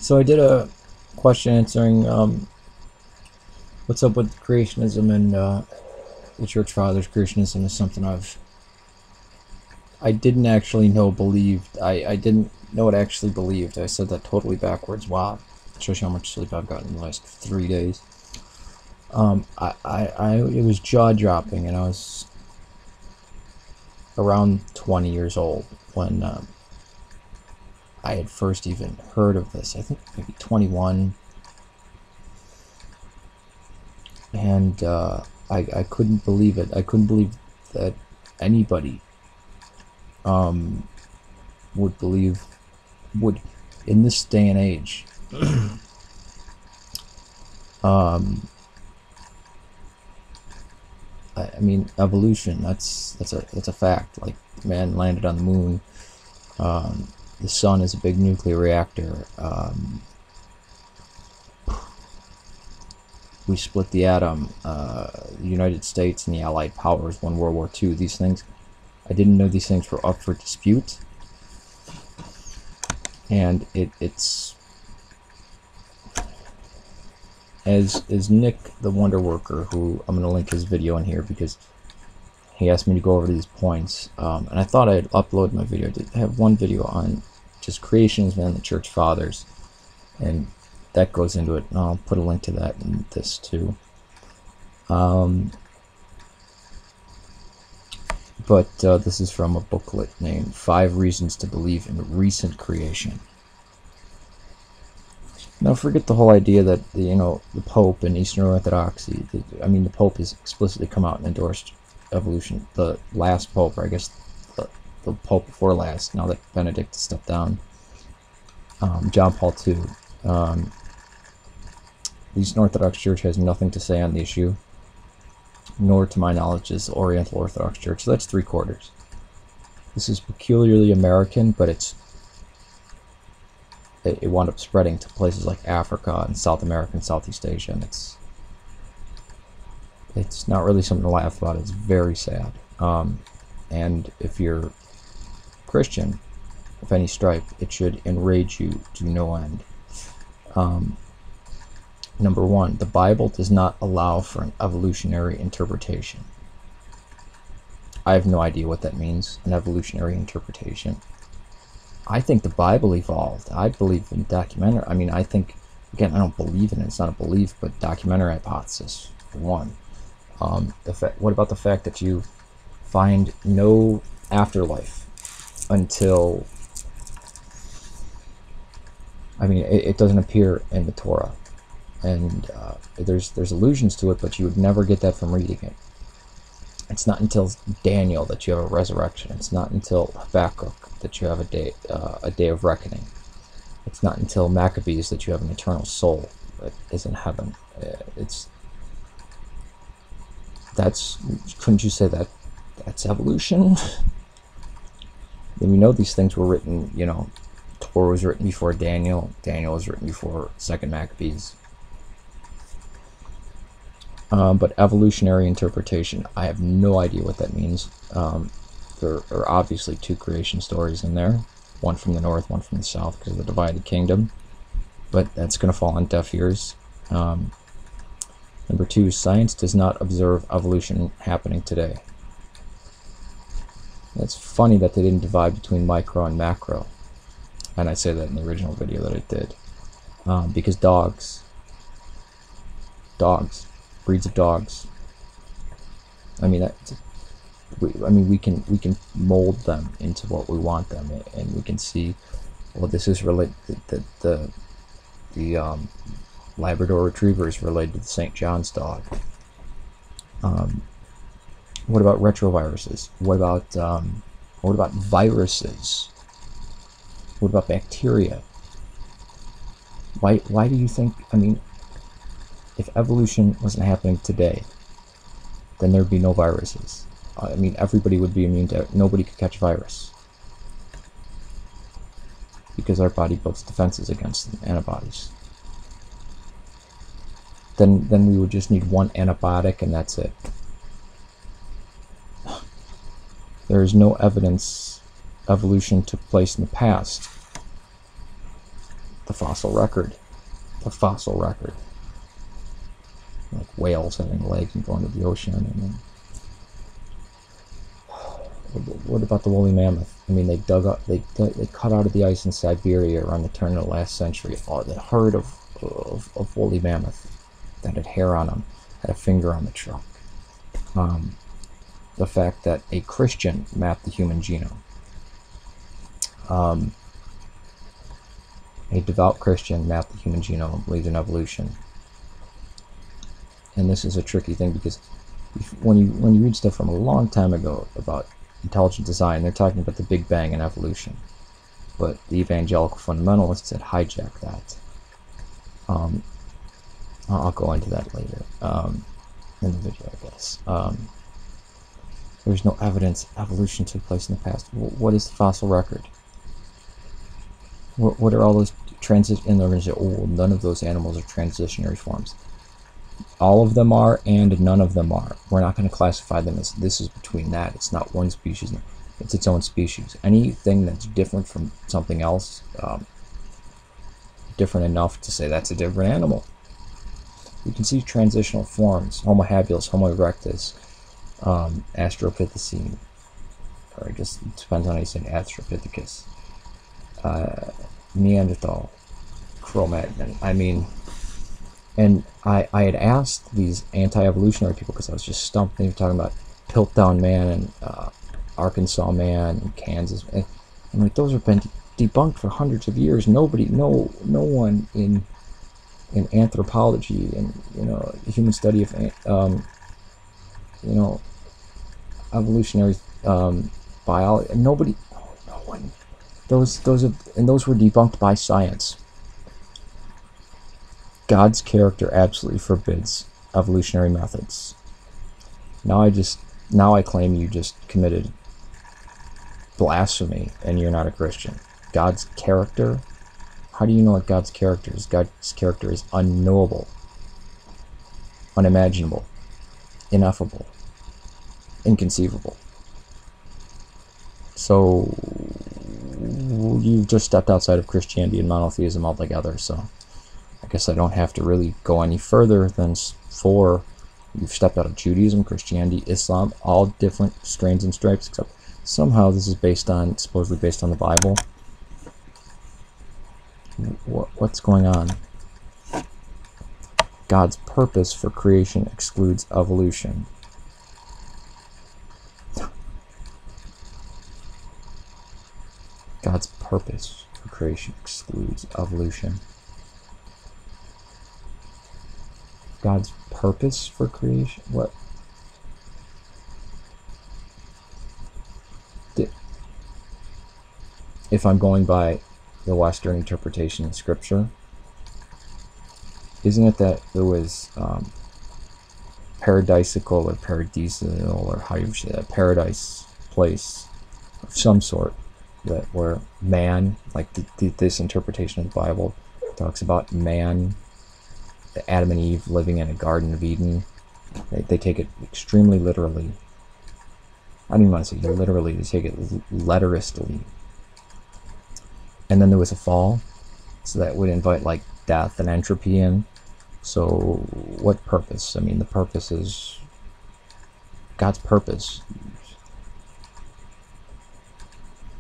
So I did a question answering what's up with creationism and the church fathers. Creationism is something I didn't actually know believed. I didn't know it actually believed. I said that totally backwards. Wow, shows you how much sleep I've gotten in the last 3 days. It was jaw dropping, and I was around 20 years old when I had first even heard of this. I think maybe 21. And I couldn't believe it. I couldn't believe that anybody would in this day and age I mean, evolution, that's a fact. Like, man landed on the moon. The sun is a big nuclear reactor. We split the atom. The United States and the Allied powers won World War II. These things, I didn't know these things were up for dispute. And it's as Nick the Wonder Worker, who I'm going to link his video in here because he asked me to go over these points, and I thought I'd upload my video. I did have one video on just creationism and the church fathers, and that goes into it, and I'll put a link to that in this too. But this is from a booklet named 5 Reasons to Believe in Recent Creation. Now, forget the whole idea that the Pope and Eastern Orthodoxy. The Pope has explicitly come out and endorsed evolution. The last Pope, or I guess the Pope before last, now that Benedict stepped down, John Paul II. The Eastern Orthodox Church has nothing to say on the issue, nor, to my knowledge, is the Oriental Orthodox Church. So that's 3/4. This is peculiarly American, but it wound up spreading to places like Africa and South America and Southeast Asia, and it's not really something to laugh about. It's very sad. And if you're Christian of any stripe, it should enrage you to no end. Number 1, the Bible does not allow for an evolutionary interpretation. I have no idea what that means, an evolutionary interpretation. I think the Bible evolved. I believe in documentary. I think, again, I don't believe in it. It's not a belief, but documentary hypothesis, for one. What about the fact that you find no afterlife until, it doesn't appear in the Torah. And there's allusions to it, but you would never get that from reading it. It's not until Daniel that you have a resurrection. It's not until Habakkuk that you have a day of reckoning. It's not until Maccabees that you have an eternal soul that is in heaven. Couldn't you say that's evolution? And we know these things were written, Torah was written before Daniel. Daniel was written before 2nd Maccabees. But evolutionary interpretation, I have no idea what that means. There are obviously 2 creation stories in there, one from the north, one from the south, because of the divided kingdom, but that's going to fall on deaf ears. Number 2, science does not observe evolution happening today. It's funny that they didn't divide between micro and macro, and I say that in the original video that I did, because dogs, breeds of dogs. We can mold them into what we want them, and we can see, well, this is related. The Labrador Retriever is related to the St. John's dog. What about retroviruses? What about viruses? What about bacteria? Why do you think? If evolution wasn't happening today, then there'd be no viruses. Everybody would be immune to it. Nobody could catch a virus because our body builds defenses against them, antibodies. Then we would just need one antibiotic, and that's it. There is no evidence evolution took place in the past. The fossil record. The fossil record. Like whales having legs and going to the ocean. And then, what about the woolly mammoth? I mean, they dug up, they cut out of the ice in Siberia around the turn of the last century. Oh, the herd of woolly mammoth that had hair on them, had a finger on the truck. The fact that a Christian mapped the human genome. A devout Christian mapped the human genome and believed in evolution. And this is a tricky thing because when you read stuff from a long time ago about intelligent design, they're talking about the Big Bang and evolution. But the evangelical fundamentalists had hijacked that. I'll go into that later in the video, I guess. There's no evidence evolution took place in the past. What is the fossil record? What are all those transition? And they're going to say, oh, none of those animals are transitionary forms. All of them are, and none of them are. We're not going to classify them as this is between that. It's not one species. It's its own species. Anything that's different from something else, different enough to say that's a different animal. You can see transitional forms: Homo habilis, Homo erectus, Australopithecine, or I guess it depends on how you say Australopithecus, Neanderthal, Cro-Magnon. I mean, and I had asked these anti-evolutionary people because I was just stumped. They were talking about Piltdown Man and Arkansas Man and Kansas. And I'm like, those have been debunked for hundreds of years. Nobody, no one in anthropology and the human study of evolutionary biology. Nobody, no one. Those were debunked by science. God's character absolutely forbids evolutionary methods. Now I claim you just committed blasphemy and you're not a Christian. God's character? How do you know what God's character is? God's character is unknowable, unimaginable, ineffable, inconceivable. So you've just stepped outside of Christianity and monotheism altogether, so I guess I don't have to really go any further than you've stepped out of Judaism, Christianity, Islam, all different strains and stripes, except somehow this is supposedly based on the Bible. What's going on? God's purpose for creation excludes evolution. God's purpose for creation excludes evolution. God's purpose for creation? What? If I'm going by the Western interpretation of Scripture, isn't it that there was paradisical or paradisal, or how you say that, paradise place of some sort, that where man, like this interpretation of the Bible talks about man, Adam and Eve living in a Garden of Eden. They take it extremely literally. I don't even want to say literally, they take it letteristically. And then there was a fall, so that would invite like death and entropy in. So what purpose? I mean, the purpose is God's purpose.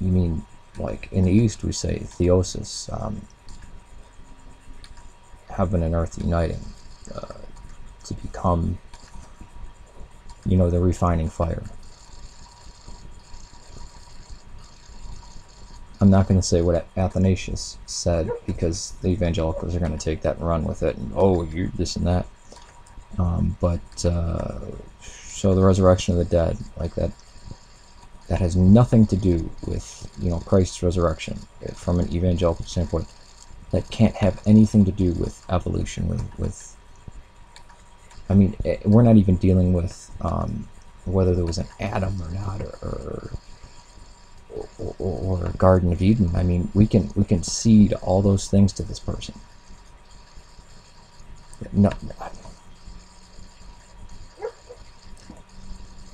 You mean, like in the East we say theosis, heaven and earth uniting to become, the refining fire. I'm not going to say what Athanasius said, because the evangelicals are going to take that and run with it, and you're this and that. So the resurrection of the dead, like that has nothing to do with Christ's resurrection from an evangelical standpoint. That can't have anything to do with evolution. With I mean, we're not even dealing with whether there was an Adam or not, or a Garden of Eden. I mean, we can cede all those things to this person. No,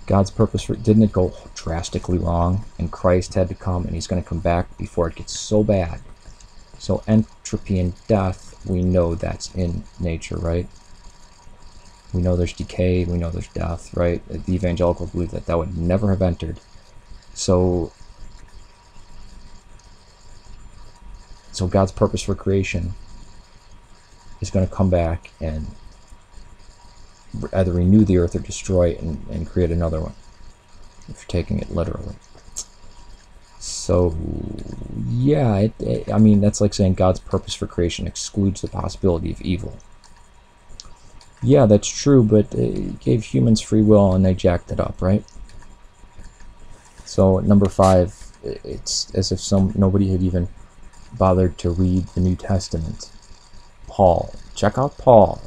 God's purpose didn't it go drastically wrong, and Christ had to come, and he's going to come back before it gets so bad, so entropy and death, we know that's in nature, right? We know there's decay, we know there's death, right? The evangelicals believe that that would never have entered. So God's purpose for creation is going to come back and either renew the earth or destroy it and create another one, if you're taking it literally. So yeah, I mean, that's like saying God's purpose for creation excludes the possibility of evil. Yeah, that's true, but it gave humans free will and they jacked it up, right? So number 5, it's as if nobody had even bothered to read the New Testament. Paul, check out Paul.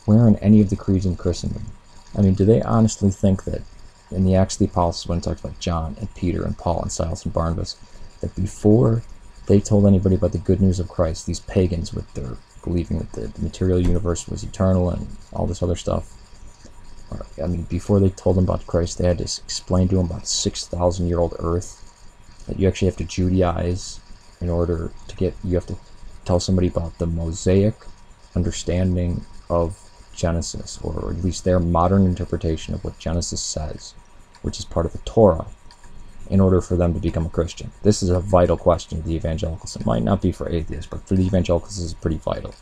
Where in any of the creeds in Christendom? I mean, do they honestly think that in the Acts of the Apostles, when it talks about John and Peter and Paul and Silas and Barnabas, that before they told anybody about the good news of Christ, these pagans with their believing that the material universe was eternal and all this other stuff, I mean, before they told them about Christ, they had to explain to them about 6,000-year-old earth, that you actually have to Judaize in order to get, you have to tell somebody about the Mosaic understanding of Genesis, or at least their modern interpretation of what Genesis says, which is part of the Torah, in order for them to become a Christian. This is a vital question to the evangelicals. It might not be for atheists, but for the evangelicals, this is pretty vital.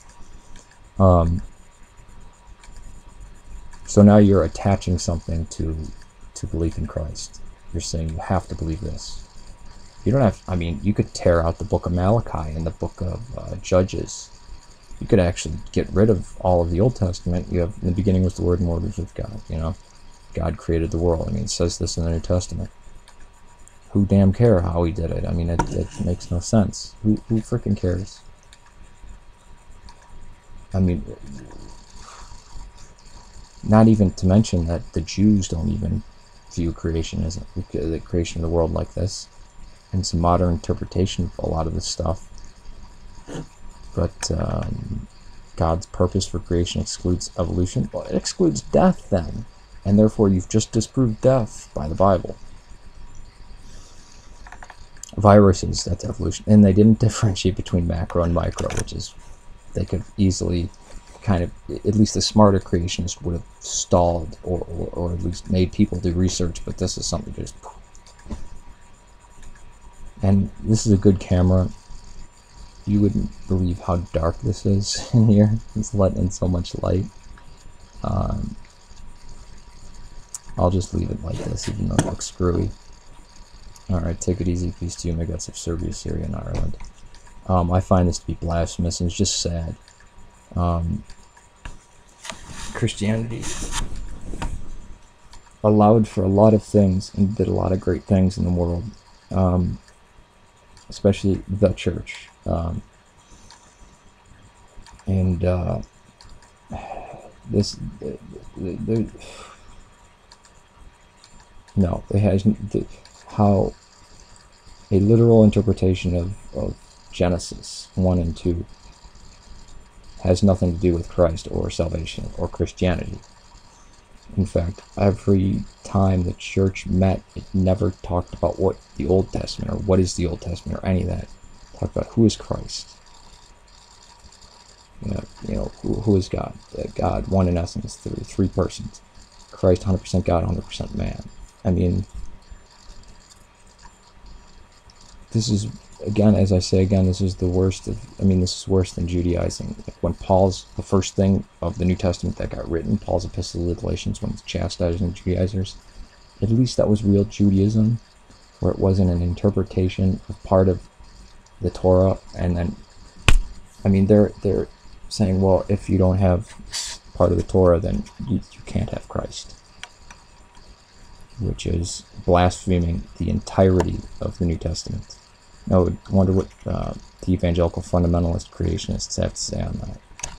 So now you're attaching something to belief in Christ. You're saying you have to believe this. You don't have, I mean, you could tear out the book of Malachi and the book of Judges. You could actually get rid of all of the Old Testament. You have, in the beginning was the Word, and the Word was with God, you know. God created the world. I mean, it says this in the New Testament. Who damn care how he did it? I mean, it makes no sense. Who freaking cares? I mean, not even to mention that the Jews don't even view creation as the creation of the world like this. And it's a modern interpretation of a lot of this stuff. But God's purpose for creation excludes evolution. Well, it excludes death then. And therefore you've just disproved death by the Bible. Viruses, that's evolution. And they didn't differentiate between macro and micro, which is, they could easily kind of, at least the smarter creationists would have stalled or at least made people do research, but this is something just... And this is a good camera. You wouldn't believe how dark this is in here. It's letting in so much light. I'll just leave it like this, even though it looks screwy. Alright, take it easy. Peace to you, my guts of Serbia, Syria, and Ireland. I find this to be blasphemous, and it's just sad. Christianity allowed for a lot of things and did a lot of great things in the world. Especially the church. No, it has how a literal interpretation of Genesis 1 and 2 has nothing to do with Christ or salvation or Christianity. In fact, every time the church met, it never talked about what the Old Testament or what is the Old Testament or any of that. It talked about who is Christ. You know, who is God? God, one in essence, three persons. Christ, 100% God, 100% man. I mean, this is, again, as I say again, this is the worst of, I mean, this is worse than Judaizing. Like when Paul's, the first thing of the New Testament that got written, Paul's epistle to the Galatians, when it's chastising Judaizers, at least that was real Judaism, where it wasn't an interpretation of part of the Torah, and then, I mean, they're saying, well, if you don't have part of the Torah, then you can't have Christ, which is blaspheming the entirety of the New Testament. I would wonder what the evangelical fundamentalist creationists have to say on that.